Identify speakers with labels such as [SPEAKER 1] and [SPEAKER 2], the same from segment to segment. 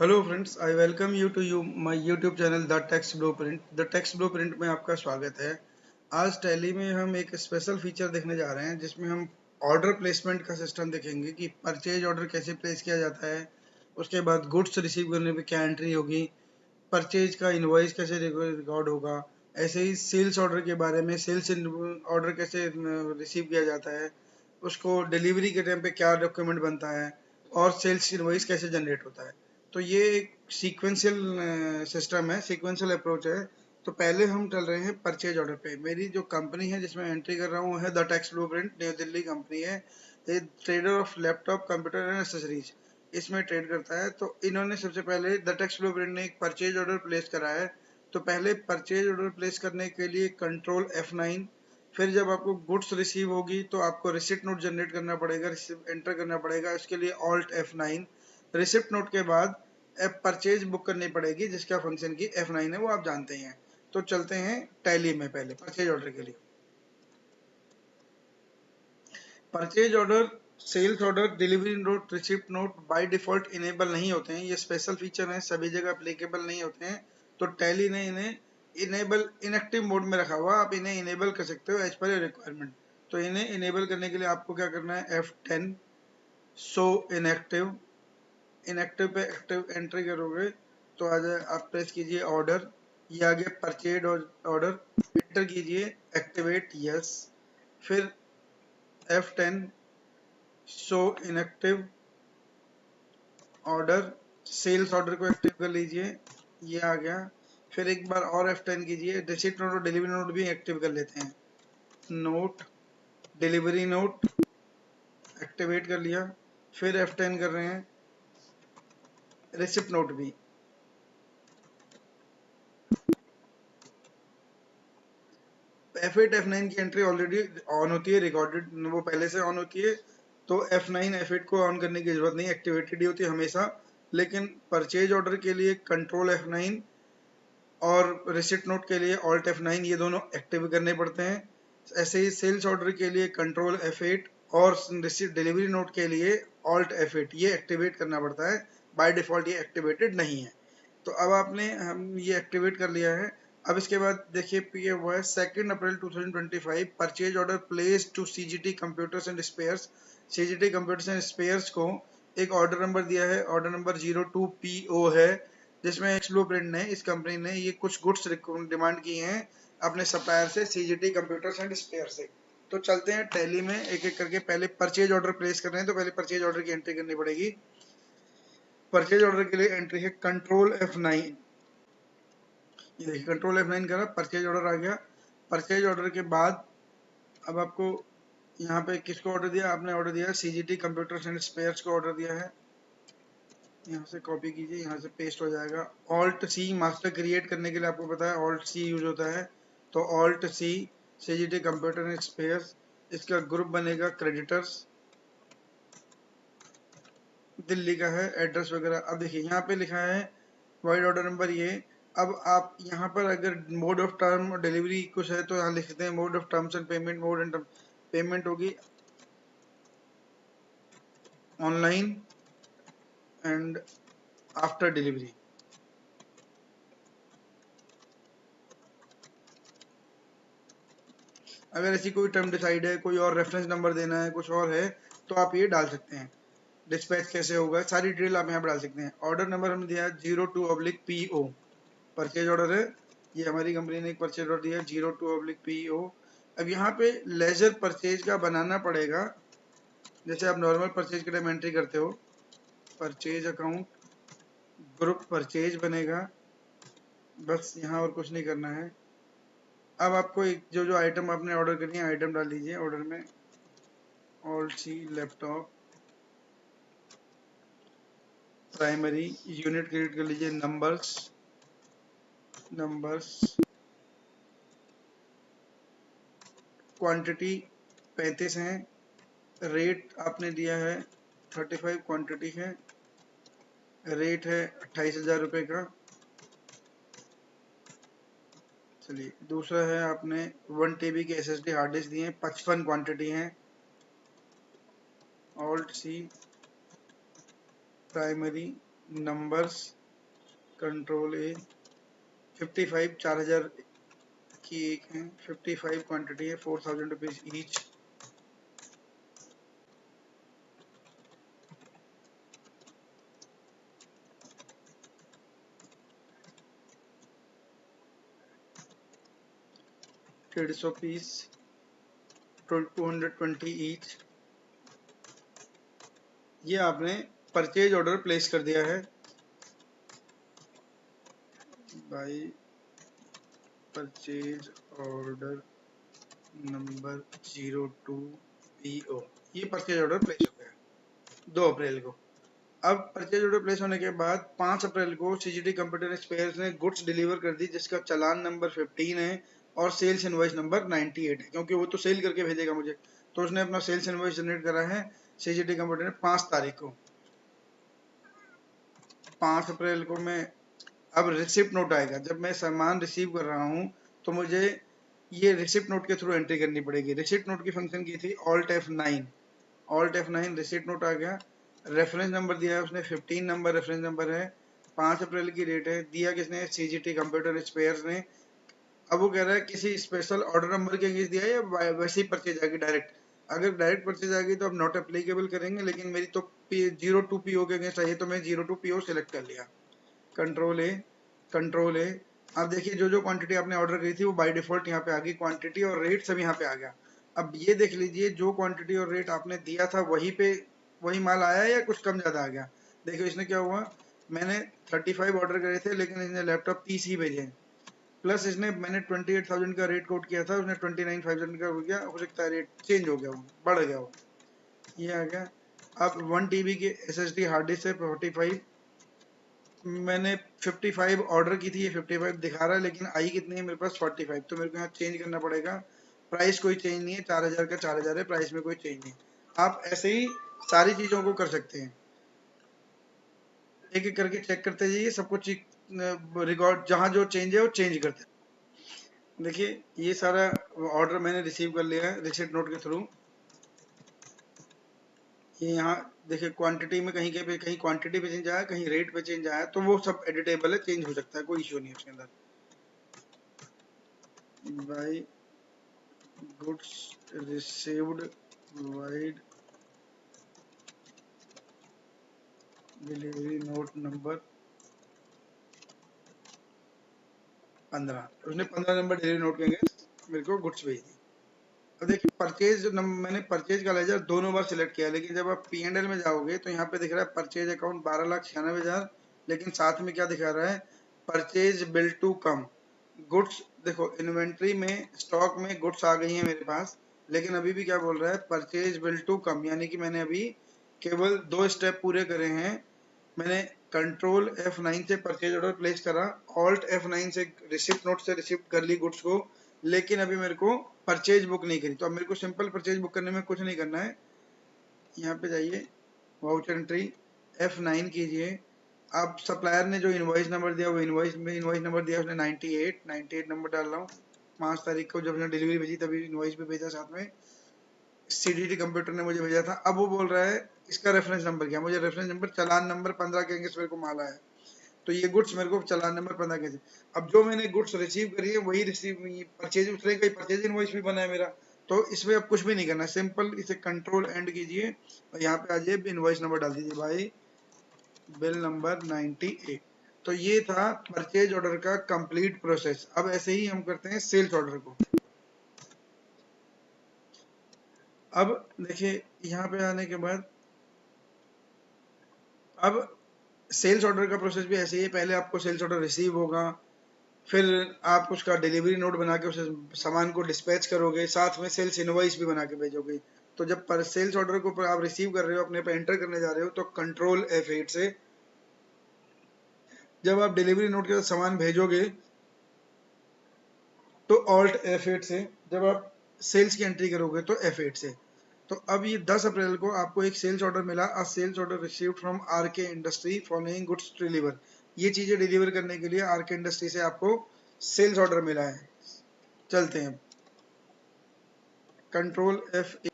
[SPEAKER 1] Hello friends, I welcome you to my YouTube channel the text blueprint. The text blueprint में आपका स्वागत है। आज टैली में हम एक स्पेशल फीचर देखने जा रहे हैं जिसमें हम ऑर्डर प्लेसमेंट का सिस्टम देखेंगे कि परचेज ऑर्डर कैसे प्लेस किया जाता है, उसके बाद गुड्स रिसीव करने पे क्या एंट्री होगी, परचेज का इनवॉइस कैसे रिकॉर्ड होगा, ऐसे ही सेल्स ऑर्डर के बारे में सेल्स ऑर्डर कैसे रिसीव किया जाता है, उसको डिलीवरी के टाइम पे क्या डॉक्यूमेंट बनता है और सेल्स इनवॉइस कैसे जनरेट होता है। तो ये एक सीक्वेंशियल सिस्टम है, सीक्वेंशियल अप्रोच है। तो पहले हम चल रहे हैं परचेज ऑर्डर पे। मेरी जो कंपनी है जिसमें एंट्री कर रहा हूँ है the text blueprint, new Delhi company है। ये trader of laptop computer and accessories इसमें ट्रेड करता है। तो इन्होंने सबसे पहले द टेक्स्ट ब्लूप्रिंट ने एक परचेज ऑर्डर प्लेस करा है। तो पहले परचेज ऑर्डर प्लेस करने के लिए कंट्रोल F9, फिर जब आपको गुड्स रिसीव होगी तो आपको रिसिप्ट नोट जनरेट करना पड़ेगा, रिसिप्ट एंटर करना पड़ेगा, इसके लिए ऑल्ट F9। रिसिप्ट नोट के बाद ऐप परचेज बुक करनी पड़ेगी जिसका फंक्शन की F9 है, वो आप जानते ही हैं। तो चलते हैं टैली में पहले परचेज ऑर्डर के लिए। Purchase order, sales order, delivery note, receipt note by default enable नहीं होते हैं। ये स्पेशल फीचर हैं, सभी जगह अप्लीकेबल नहीं होते हैं। तो टैली ने इन्हें इनेबल इनएक्टिव मोड में रखा हुआ, आप इन्हें इनेबल कर सकते हो एज पर योर रिक्वायरमेंट। तो इन्हें इनेबल करने के लिए आपको क्या करना है, F10 शो इनएक्टिव। इनएक्टिव पे एक्टिव एंट्री करोगे तो आ जाए, आप प्रेस कीजिए ऑर्डर, ये आ गया परचेज ऑर्डर, एंटर कीजिए एक्टिवेट यस, फिर F10 show inactive order, sales order को एक्टिव कर लीजिए, ये आ गया। फिर एक बार और F10 कीजिए, रिसिप्ट नोट और डिलीवरी नोट भी एक्टिव कर लेते हैं। नोट, डिलीवरी नोट एक्टिवेट कर लिया, फिर F10 कर रहे हैं, रिसिप्ट नोट भी। F8 F9 की एंट्री ऑलरेडी ऑन होती है, रिकॉर्डेड वो पहले से ऑन होती है। तो F9 F8 को ऑन करने की जरूरत नहीं, एक्टिवेटेड ही होती है हमेशा। लेकिन परचेज ऑर्डर के लिए कंट्रोल F9 और रिसिप्ट नोट के लिए ऑल्ट F9 ये दोनों एक्टिव करने पड़ते हैं। ऐसे ही सेल्स ऑर्डर के लिए कंट्रोल F8 और डिलीवरी नोट के लिए ऑल्ट F8 ये एक्टिवेट करना पड़ता है। बाय डिफॉल्ट ये एक्टिवेटेड नहीं है। तो अब आपने हम ये एक्टिवेट कर लिया है। अब इसके बाद देखिए ये हुआ है 2 April 2025, purchase order place to CGT computers and spares. CGT computers and spares को एक ऑर्डर नंबर दिया है, ऑर्डर नंबर 02PO है, जिसमें एक्स ब्लूप्रिंट ने, इस कंपनी ने ये कुछ गुड्स डिमांड किए हैं अपने सप्लायर से, CGT कंप्यूटर्स एंड स्पेयर से। तो चलते हैं टैली में एक एक करके। पहले परचेज ऑर्डर प्लेस कर रहे हैं तो पहले परचेज ऑर्डर की एंट्री करनी पड़ेगी। परचेज ऑर्डर के लिए एंट्री है कंट्रोल F9। ये देखिए कंट्रोल F9 करा, परचेज ऑर्डर आ गया। परचेज ऑर्डर के बाद अब आपको यहाँ पे किसको ऑर्डर दिया, आपने ऑर्डर दिया CGT कंप्यूटर्स एंड स्पेयर्स को ऑर्डर दिया है। यहाँ से कॉपी कीजिए, यहाँ से पेस्ट हो जाएगा। ऑल्ट C मास्टर क्रिएट करने के लिए आपको पता है ऑल्ट C यूज होता है। तो alt C CGT computer and spheres, इसका ग्रुप बनेगा क्रेडिटर्स, दिल्ली का है, एड्रेस वगैरह। अब देखिए यहाँ पे लिखा है वाइड ऑर्डर नंबर ये। अब आप यहाँ पर अगर मोड ऑफ टर्म और डिलीवरी कुछ है तो यहाँ लिखते हैं mode of terms and payment. Mode and payment होगी ऑनलाइन एंड आफ्टर डिलीवरी। अगर ऐसी कोई टर्म डिसाइड है, कोई और रेफरेंस नंबर देना है, कुछ और है, तो आप ये डाल सकते हैं। डिस्पैच कैसे होगा, सारी डिटेल आप यहाँ पर डाल सकते हैं। ऑर्डर नंबर हमने दिया है 02/PO, परचेज ऑर्डर है ये, हमारी कंपनी ने एक परचेज ऑर्डर दिया 02/PO। अब यहाँ पे लेजर परचेज का बनाना पड़ेगा, जैसे आप नॉर्मल परचेज के टाइम एंट्री करते हो। परचेज अकाउंट, ग्रुप परचेज बनेगा, बस यहाँ और कुछ नहीं करना है। अब आपको एक जो जो आइटम आपने ऑर्डर करनी है आइटम डाल दीजिए ऑर्डर में। Alt C laptop, primary, unit create कर लीजिए नंबर्स, क्वांटिटी 35 है, रेट आपने दिया है 35 क्वांटिटी है, रेट है 28,000 रुपये का। चलिए दूसरा है, आपने 1 TB के SSD हार्ड डिस्क दिए, 55 क्वांटिटी है। Alt C primary, numbers control ए 55 4000 की एक है, 55 क्वांटिटी है, 4000 रुपीज ईच। डेढ़ सौ पीस 220 ईच। ये आपने परचेज ऑर्डर प्लेस कर दिया है by purchase order number 02PO। ये परचेज ऑर्डर प्लेस हो गया 2 अप्रैल को। अब परचेज ऑर्डर प्लेस होने के बाद 5 अप्रैल को सीजीटी कंप्यूटर स्पेयर्स ने गुड्स डिलीवर कर दी, जिसका चालान नंबर 15 है और सेल्स इनवॉइस नंबर 98 है, क्योंकि वो तो सेल करके भेजेगा मुझे, तो उसने अपना सेल्स इनवॉइस जनरेट करा है सीजीटी कंप्यूटर ने 5 तारीख को। 5 अप्रैल को मैं अब रिसिप्ट नोट आएगा, जब मैं सामान रिसीव कर रहा हूँ तो मुझे ये रिसिप्ट नोट के थ्रू एंट्री करनी पड़ेगी। रिसिप्ट नोट की फंक्शन की थी alt F9, alt F9 receipt note आ गया। रेफरेंस नंबर दिया है उसने 15 नंबर रेफरेंस नंबर है, 5 अप्रैल की डेट है, दिया किसने, सीजीटी कंप्यूटर स्पेयर्स ने। अब वो कह रहा है किसी स्पेशल ऑर्डर नंबर के अगेंस्ट दिया है या वैसे ही परचेज आएगी डायरेक्ट। अगर डायरेक्ट परचेज आ गई तो अब नॉट एप्लीकेबल करेंगे, लेकिन मेरी तो 02PO के अगेंस्ट आई है, तो मैं 02PO सिलेक्ट कर लिया। कंट्रोल ए, कंट्रोल ए। अब देखिए जो जो क्वांटिटी आपने ऑर्डर करी थी वो बाय डिफॉल्ट यहाँ पे आ गई, क्वांटिटी और रेट सब यहाँ पे आ गया। अब ये देख लीजिए जो क्वांटिटी और रेट आपने दिया था वही पे वही माल आया है या कुछ कम ज्यादा आ गया। देखिए इसने क्या हुआ, मैंने 35 ऑर्डर करे थे लेकिन इसने लैपटॉप 30 ही भेजे हैं, प्लस इसने मैंने 28,000 का रेट कोट किया था, उसने 29,000 का हो गया, हो सकता है रेट चेंज हो गया, वो बढ़ गया वो, ये आ गया। अब 1 TB के SSD हार्ड डिस्क है 45, मैंने 55 ऑर्डर की थी, ये 55 दिखा रहा है लेकिन आई कितनी है मेरे पास 45, तो मेरे को यहाँ चेंज करना पड़ेगा। प्राइस कोई चेंज नहीं है, 4000 का 4000 है, प्राइस में कोई चेंज नहीं। आप ऐसे ही सारी चीजों को कर सकते हैं, एक एक करके चेक करते जाइए, सब कुछ रिकॉर्ड जहां जो चेंज है वो चेंज करते। देखिए ये सारा ऑर्डर मैंने रिसीव कर लिया है रिसिप्ट नोट के थ्रू। ये यहाँ देखिए क्वांटिटी में कहीं पे कहीं क्वांटिटी पे चेंज आया, कहीं रेट पे चेंज आया, तो वो सब एडिटेबल है, चेंज हो सकता है, कोई इश्यू नहीं है उसके अंदर। By goods received vide delivery note number 15, उसने 15 नंबर डिलीवरी नोट के अगेंस्ट मेरे को गुड्स भेज दी। अब देखिए परचेज मैंने परचेज का लेजर दोनों बार सिलेक्ट किया, लेकिन जब आप P&L में जाओगे तो यहाँ पे दिख रहा है परचेज अकाउंट 12,96,000, लेकिन साथ में क्या दिखा रहा है, purchase bill to come goods. देखो इन्वेंट्री में स्टॉक में गुड्स आ गई है मेरे पास, लेकिन अभी भी क्या बोल रहा है, परचेज बिल टू कम, यानी कि मैंने अभी केवल 2 स्टेप पूरे करे हैं। मैंने कंट्रोल F9 से परचेज ऑर्डर प्लेस करा, ऑल्ट F9 से रिसिप्ट नोट से रिसिप्ट कर ली गुड्स को, लेकिन अभी मेरे को परचेज बुक नहीं करी। तो अब मेरे को सिंपल परचेज बुक करने में कुछ नहीं करना है, यहाँ पे जाइए वाउचर एंट्री F9 कीजिए। अब सप्लायर ने जो इनवॉइस नंबर दिया वो इनवॉइस नंबर दिया उसने 98 नंबर डाल रहा हूँ। 5 तारीख को जब उसने डिलीवरी भेजी तभी इनवॉइस भी भेजा साथ में, सीडीटी कंप्यूटर ने मुझे भेजा था। अब वो बोल रहा है इसका रेफरेंस नंबर क्या, मुझे रेफरेंस नंबर चालान नंबर 15 के अंगेंस्ट मेरे को माल आया है, तो ये गुड्स मेरे को चालान नंबर 15 के। अब जो मैंने गुड्स रिसीव करी है वही रिसीव परचेज उतरे का परचेज इनवॉइस भी बना है मेरा, तो इसमें अब कुछ भी नहीं करना, सिंपल इसे कंट्रोल एंड कीजिए और यहाँ पे आ जाइए इनवॉइस नंबर डाल दीजिए भाई बिल नंबर 98। तो ये था परचेज ऑर्डर का कंप्लीट प्रोसेस। अब ऐसे ही हम करते हैं सेल्स ऑर्डर को। अब देखिए यहाँ पे आने के बाद अब सेल्स ऑर्डर का प्रोसेस भी ऐसे ही है, पहले आपको सेल्स ऑर्डर रिसीव होगा, फिर आप उसका डिलीवरी नोट बना के उस सामान को डिस्पैच करोगे, साथ में सेल्स इनवॉइस भी बना के भेजोगे। तो जब पर सेल्स ऑर्डर को आप रिसीव कर रहे हो, अपने पे एंटर करने जा रहे हो, तो कंट्रोल F8 से जब आप डिलीवरी नोट के साथ सामान भेजोगे तो ऑल्ट F8 से, जब आप सेल्स की एंट्री करोगे तो F8 से। तो अब ये 10 अप्रैल को आपको एक सेल्स ऑर्डर मिला, a sales order received from RK industry following goods deliver. ये चीजें डिलीवर करने के लिए आरके इंडस्ट्री से आपको सेल्स ऑर्डर मिला है। चलते हैं कंट्रोल F8,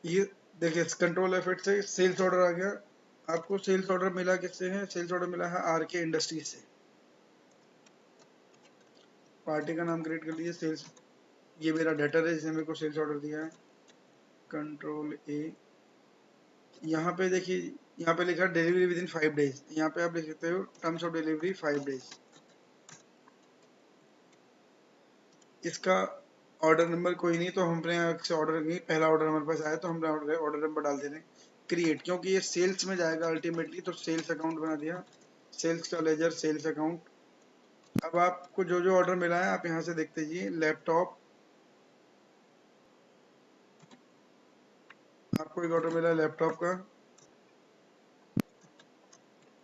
[SPEAKER 1] ये देखिए कंट्रोल F8 से सेल्स ऑर्डर आ गया, आपको सेल्स ऑर्डर मिला किससे है? सेल्स ऑर्डर मिला है आर के इंडस्ट्रीज से। पार्टी का नाम क्रिएट कर लीजिए सेल्स, ये मेरा डेटर है जिसने मेरे को सेल्स ऑर्डर दिया है। कंट्रोल ए, यहाँ पे देखिए, यहाँ पे लिखा डिलीवरी विद इन 5 डेज, यहाँ पे आप लिख सकते हो टर्म्स ऑफ डिलीवरी 5 डेज। इसका ऑर्डर नंबर कोई नहीं, तो हम अपने यहाँ से ऑर्डर नहीं, पहला ऑर्डर हमारे पास आया तो हमने ऑर्डर नंबर डाल देने क्रिएट, क्योंकि ये सेल्स में जाएगा अल्टीमेटली, तो सेल्स अकाउंट बना दिया, सेल्स का लेजर सेल्स अकाउंट। अब आपको जो जो ऑर्डर मिला है आप यहाँ से देखते जाइए। लैपटॉप, आपको एक ऑर्डर मिला है लैपटॉप का।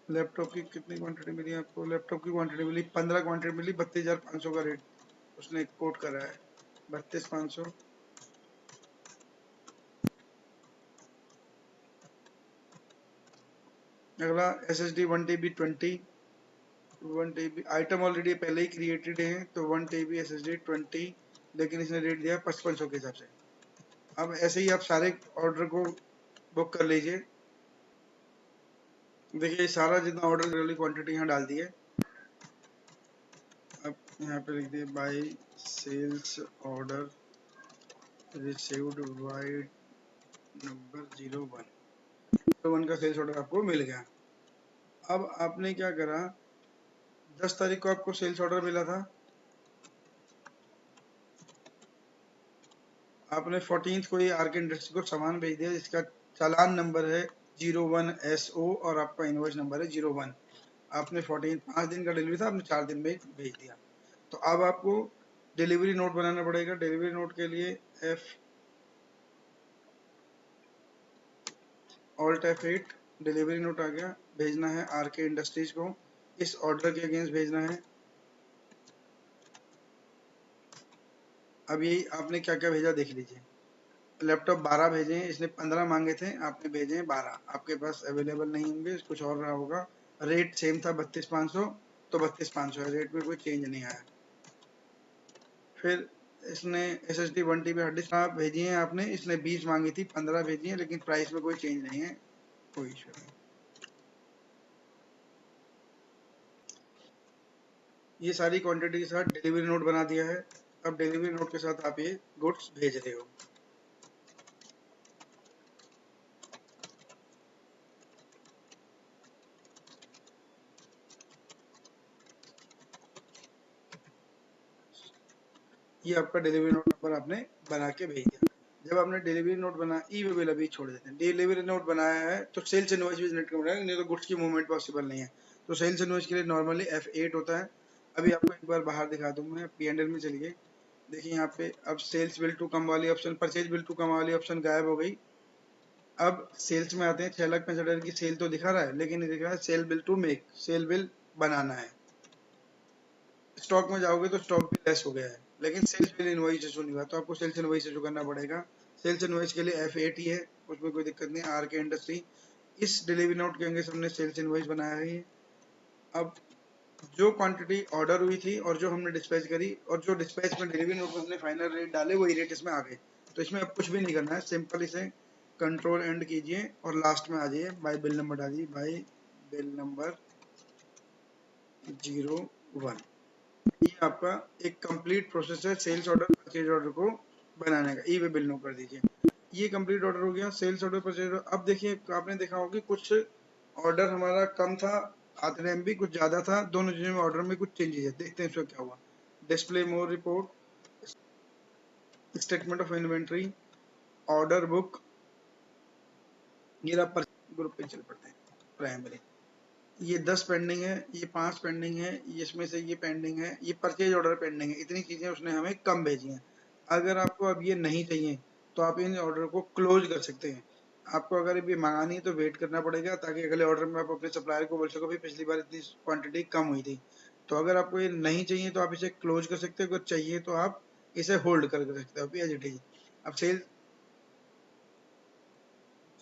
[SPEAKER 1] लैपटॉप की कितनी क्वांटिटी मिली आपको? लैपटॉप की क्वांटिटी मिली 15 क्वांटिटी मिली, 32,500 का रेट उसने कोट करा है, 32,500। अगला SSD 1 TB 1 TB item already पहले ही क्रिएटेड है, तो 1 TB SSD 20, लेकिन इसने रेट दिया 5500 के हिसाब से। अब ऐसे ही आप सारे ऑर्डर को बुक कर लीजिए। देखिए सारा जितना ऑर्डर वाली क्वांटिटी यहाँ डाल दी है। अब यहाँ पे लिख दिए by sales order received by number 01 का सेल्स ऑर्डर आपको मिल गया। अब आपने क्या करा, 10 तारीख को आपको सेल्स ऑर्डर मिला था, आपने 14 को ये आर के इंडस्ट्री को सामान भेज दिया, जिसका चालान नंबर है 01SO और आपका इनवॉइस नंबर है 01। आपने 14, 5 दिन का डिलीवरी था, आपने 4 दिन में भेज दिया। तो अब आपको डिलीवरी नोट बनाना पड़ेगा। डिलीवरी नोट के लिए Alt F8 डिलीवरी नोट आ गया, भेजना है आर के इंडस्ट्रीज को, इस ऑर्डर के अगेंस्ट भेजना है। अब ये आपने क्या क्या भेजा देख लीजिए। लैपटॉप 12 भेजे हैं, इसने 15 मांगे थे, आपने भेजे हैं 12, आपके पास अवेलेबल नहीं होंगे, कुछ और रहा होगा। रेट सेम था 32,500, तो 32,500 है, रेट में कोई चेंज नहीं आया। फिर इसने SSD 1 TB हार्ड डिस्क भेजी है आपने, इसने 20 मांगी थी, 15 भेजी है, लेकिन प्राइस में कोई चेंज नहीं है, कोई इशू नहीं। ये सारी क्वांटिटी के साथ डिलीवरी नोट बना दिया है। अब डिलीवरी नोट के साथ आप ये गुड्स भेज रहे हो। ये आपका डिलीवरी नोट नंबर आपने बना के भेज दिया। जब आपने डिलीवरी नोट बना, ई वे बिल अभी छोड़ देते हैं, डिलीवरी नोट बनाया है तो सेल्स इनवॉइस भी जनरेट करना है, नहीं तो गुड्स की मूवमेंट पॉसिबल नहीं है। तो सेल्स इनवॉइस के लिए नॉर्मली F8 होता है। अभी आपको एक बार बाहर दिखा दूं मैं, P&L में चलिए, देखिए यहाँ पे अब सेल्स बिल टू कम वाली option, purchase bill to come वाली ऑप्शन गायब हो गई। अब सेल्स में आते हैं, 6,65,000 की सेल तो दिखा रहा है, लेकिन ये दिख रहा है sale bill to make, sale bill बनाना है। स्टॉक में जाओगे तो स्टॉक भी लेस हो गया है, लेकिन सेल्स बिल इनवॉइस इशू नहीं हुआ, तो आपको सेल्स इनवॉइस इशू करना पड़ेगा। सेल्स इनवॉइस के लिए F8 ही है, उसमें कोई दिक्कत नहीं। आर के इंडस्ट्री, इस डिलीवरी नोट के अंगे हमने सेल्स इनवॉइस बनाया है। अब जो क्वांटिटी ऑर्डर हुई थी और जो हमने डिस्पैच करी और जो डिस्पैच में डिलीवरी नोट में हमने फाइनल रेट डाले, वही रेट इसमें आ गए। तो इसमें अब कुछ भी नहीं करना है, सिंपल इसे कंट्रोल एंड कीजिए और लास्ट में आ जाइए, बाय बिल नंबर डालिए, बाय बिल नंबर 01। ये आपका एक कंप्लीट प्रोसेस है सेल्स ऑर्डर परचेज ऑर्डर को बनाने का। ई वे बिल नो कर दीजिए, ये कंप्लीट ऑर्डर हो गया, सेल्स ऑर्डर परचेज ऑर्डर। अब देखिए आपने देखा होगा कि कुछ ऑर्डर हमारा कम था, आते MB कुछ ज्यादा था, दोनों चीजों में ऑर्डर में कुछ चेंजेस है, देखते हैं इसमें क्या हुआ। Display more report, statement of inventory, order book, ये ग्रुप पे चल पड़ते हैं। प्राइमरी, ये 10 पेंडिंग है, ये 5 पेंडिंग है, इसमें से ये पेंडिंग है, ये परचेज ऑर्डर पेंडिंग है, इतनी चीजें उसने हमें कम भेजी हैं। अगर आपको अब ये नहीं चाहिए तो आप इन ऑर्डर को क्लोज कर सकते हैं। आपको अगर ये मंगानी है तो वेट करना पड़ेगा, ताकि अगले ऑर्डर में आप अपने सप्लायर को बोल सको भी पिछली बार इतनी क्वांटिटी कम हुई थी। तो अगर आपको ये नहीं चाहिए तो आप इसे क्लोज कर सकते हो, अगर चाहिए तो आप इसे होल्ड कर सकते हो एज इट इज। अब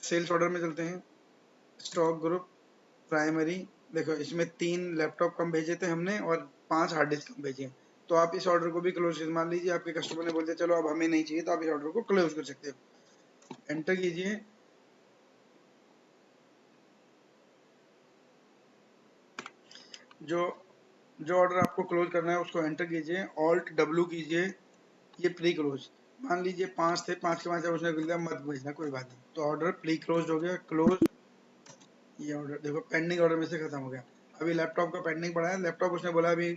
[SPEAKER 1] सेल्स ऑर्डर में चलते हैं। स्टॉक ग्रुप, प्राइमरी, देखो इसमें 3 लैपटॉप कम भेजे थे हमने और 5 हार्ड डिस्क कम भेजे। तो आप इस ऑर्डर को भी क्लोज कर, मान लीजिए आपके कस्टमर ने बोल दिया चलो अब हमें नहीं चाहिए, तो आप इस ऑर्डर को क्लोज कर सकते हो। एंटर कीजिए। जो जो ऑर्डर आपको क्लोज करना है उसको एंटर कीजिए, ऑल्ट डब्ल्यू कीजिए, ये प्री क्लोज। मान लीजिए 5 थे, 5 के 5 जब उसने बोल दिया मत भेजना कोई बात नहीं, तो ऑर्डर प्री क्लोज हो गया, क्लोज। ये ऑर्डर देखो पेंडिंग ऑर्डर में से खत्म हो गया। अभी लैपटॉप का पेंडिंग पड़ा है, लैपटॉप उसने बोला अभी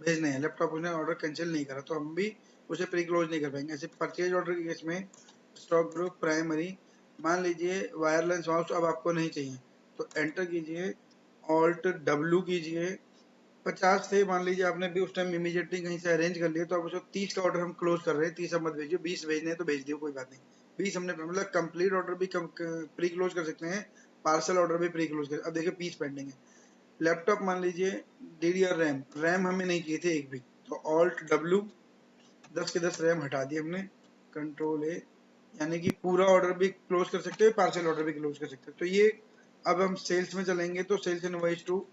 [SPEAKER 1] भेजने हैं, लैपटॉप उसने ऑर्डर कैंसिल नहीं करा, तो हम भी उसे प्री क्लोज नहीं कर पाएंगे। ऐसे परचेज ऑर्डर के केस में स्टॉक ग्रुप प्राइमरी, मान लीजिए वायरलेस माउस अब आपको नहीं चाहिए, तो एंटर कीजिए, ऑल्ट डब्ल्यू कीजिए। 50 थे मान लीजिए, आपने भी उस टाइम इमीडिएटली कहीं से अरेंज कर लिए, तो अब उसको 30 का ऑर्डर हम क्लोज कर रहे हैं, 30 अब मत भेजिए, 20 भेजने हैं तो भेज दियो कोई बात नहीं। 20 हमने मतलब कंप्लीट ऑर्डर भी प्री क्लोज कर सकते हैं, पार्सल ऑर्डर भी प्री क्लोज कर। अब देखिए 20 पेंडिंग है। लैपटॉप मान लीजिए डीडीआर रैम, रैम हमें नहीं चाहिए थे एक भी, तो ऑल्ट डब्ल्यू, 10 के 10 रैम हटा दिए हमने, कंट्रोल ए, यानी कि पूरा ऑर्डर भी क्लोज कर सकते हैं, पार्सल ऑर्डर भी क्लोज कर सकते हैं। तो ये अब हम सेल्स में चलेंगे तो सेल्स इनवॉइस टू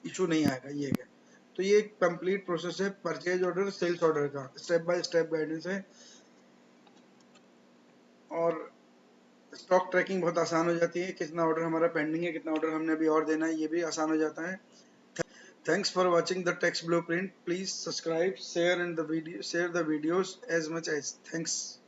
[SPEAKER 1] इशू नहीं आएगा, ये है। तो ये एक कंप्लीट प्रोसेस है परचेज ऑर्डर सेल्स ऑर्डर का, स्टेप बाय स्टेप गाइडेंस है, और स्टॉक ट्रैकिंग बहुत आसान हो जाती है, कितना ऑर्डर हमारा पेंडिंग है, कितना ऑर्डर हमने अभी और देना है, ये भी आसान हो जाता है। Thanks for watching the text blueprint. Please subscribe, share the videos as much as. Thanks.